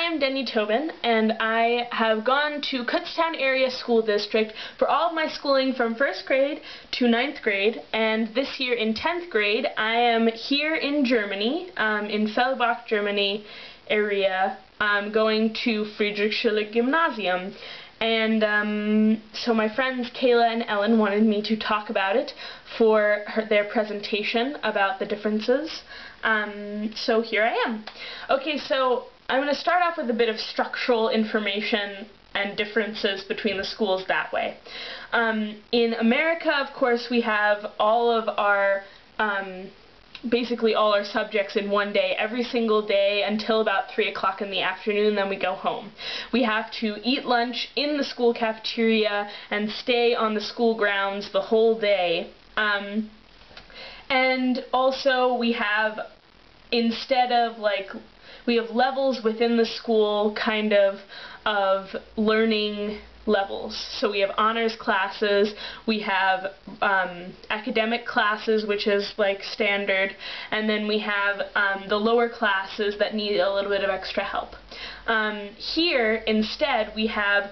I'm Denny Tobin, and I have gone to Kutztown Area School District for all of my schooling from 1st grade to 9th grade, and this year in 10th grade I am here in Germany, in Fellbach, Germany area, going to Friedrichsschule Gymnasium. And so my friends Kayla and Ellen wanted me to talk about it for their presentation about the differences. So here I am. Okay, so I'm going to start off with a bit of structural information and differences between the schools that way. In America, of course, we have all of our basically all our subjects in one day, every single day until about 3 o'clock in the afternoon, then we go home. We have to eat lunch in the school cafeteria and stay on the school grounds the whole day. And also we have, instead of we have levels within the school kind of learning levels. So we have honors classes, we have academic classes, which is like standard, and then we have the lower classes that need a little bit of extra help. Here, instead, we have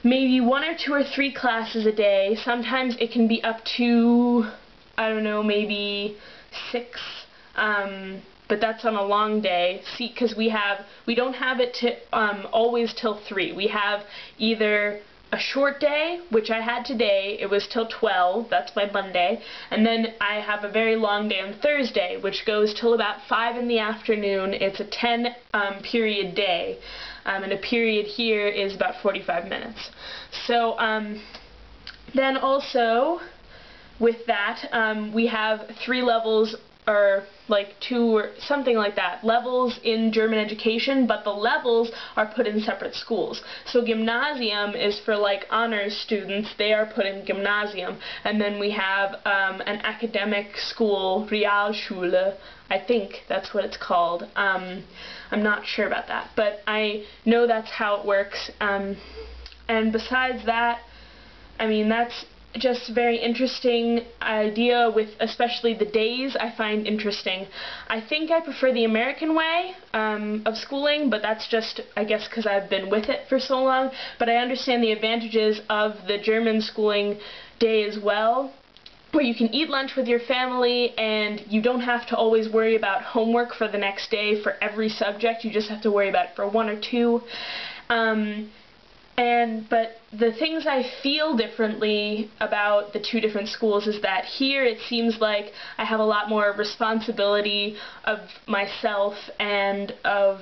maybe 1 or 2 or 3 classes a day. Sometimes it can be up to, I don't know, maybe 6. But that's on a long day. See, because we don't have it always till 3. We have either a short day, which I had today, it was till 12, that's my Monday, and then I have a very long day on Thursday, which goes till about 5 in the afternoon. It's a 10 period day, and a period here is about 45 minutes. So then also with that, we have 3 levels, or like 2 or something like that, levels in German education, but the levels are put in separate schools. So gymnasium is for like honors students, they are put in gymnasium, and then we have an academic school, Realschule, I think that's what it's called. I'm not sure about that, but I know that's how it works. And besides that, I mean, that's just very interesting idea, with especially the days I find interesting. I think I prefer the American way of schooling, but that's just, I guess, because I've been with it for so long, but I understand the advantages of the German schooling day as well, where you can eat lunch with your family and you don't have to always worry about homework for the next day for every subject. You just have to worry about it for 1 or 2. But the things I feel differently about the 2 different schools is that here it seems like I have a lot more responsibility of myself and of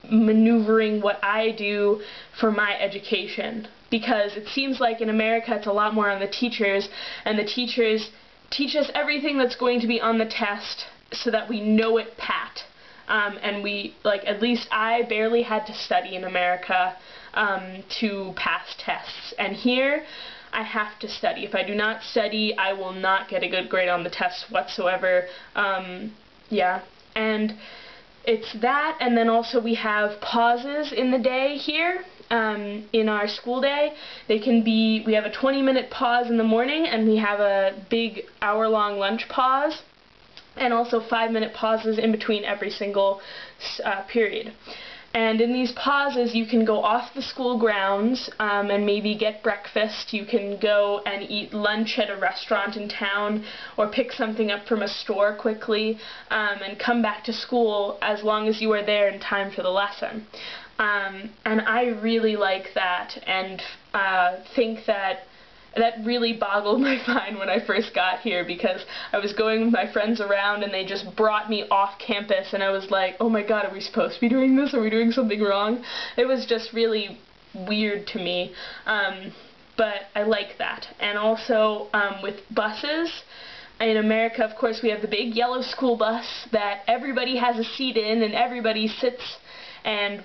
maneuvering what I do for my education. Because it seems like in America it's a lot more on the teachers, and the teachers teach us everything that's going to be on the test so that we know it pat. And we, at least I barely had to study in America to pass tests. And here, I have to study. If I do not study, I will not get a good grade on the tests whatsoever. Yeah, and it's that, and then also we have pauses in the day here. In our school day, we have a 20-minute pause in the morning, and we have a big hour-long lunch pause, and also 5-minute pauses in between every single period. And in these pauses, you can go off the school grounds and maybe get breakfast. You can go and eat lunch at a restaurant in town, or pick something up from a store quickly, and come back to school as long as you are there in time for the lesson. And I really like that, and think that really boggled my mind when I first got here, because I was going with my friends around and they just brought me off campus, and I was like, oh my god, are we supposed to be doing this? Are we doing something wrong? It was just really weird to me, but I like that. And also with buses, in America, of course, we have the big yellow school bus that everybody has a seat in, and everybody sits and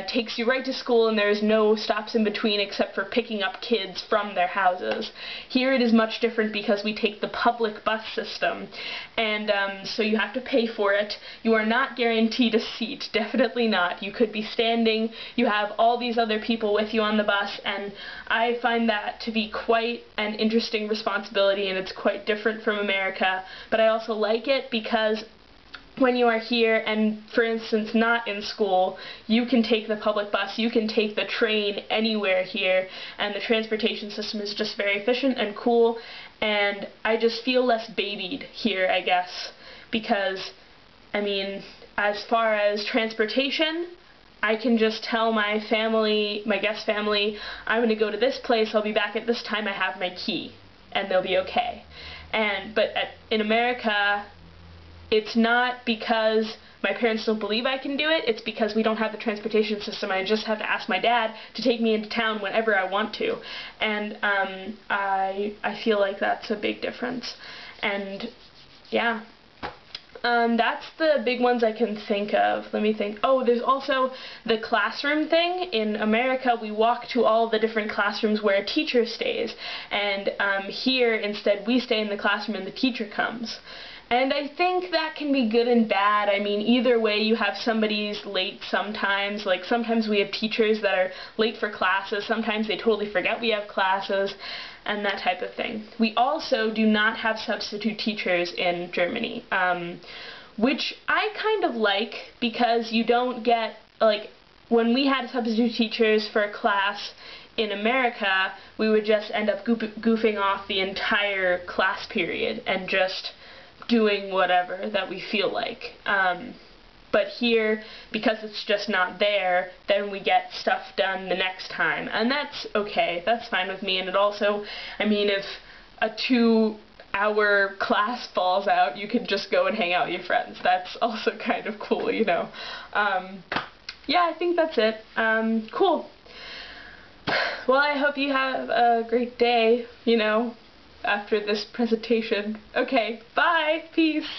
takes you right to school, and there's no stops in between except for picking up kids from their houses. Here it is much different because we take the public bus system, and so you have to pay for it. You are not guaranteed a seat, definitely not. You could be standing, you have all these other people with you on the bus, and I find that to be quite an interesting responsibility, and it's quite different from America, but I also like it because when you are here and, for instance, not in school, you can take the public bus, you can take the train anywhere here, and the transportation system is just very efficient and cool, and I just feel less babied here, I guess, because, I mean, as far as transportation, I can just tell my family, my guest family, I'm going to go to this place, I'll be back at this time, I have my key, and they'll be okay. But in America, it's not because my parents don't believe I can do it, it's because we don't have the transportation system. I just have to ask my dad to take me into town whenever I want to. And I feel like that's a big difference. And yeah. That's the big ones I can think of. Let me think. Oh, there's also the classroom thing. In America, we walk to all the different classrooms where a teacher stays. And here, instead, we stay in the classroom and the teacher comes. And I think that can be good and bad. I mean, either way, you have somebody's late sometimes. Like, sometimes we have teachers that are late for classes. Sometimes they totally forget we have classes, and that type of thing. We also do not have substitute teachers in Germany, which I kind of like, because you don't get, like, when we had substitute teachers for a class in America, we would just end up goofing off the entire class period and just doing whatever that we feel like. But here, because it's just not there, then we get stuff done the next time. And that's okay, that's fine with me. And it also, I mean, if a 2-hour class falls out, you can just go and hang out with your friends. That's also kind of cool, you know. Yeah, I think that's it. Cool. Well, I hope you have a great day, you know, after this presentation. Okay, bye! Peace!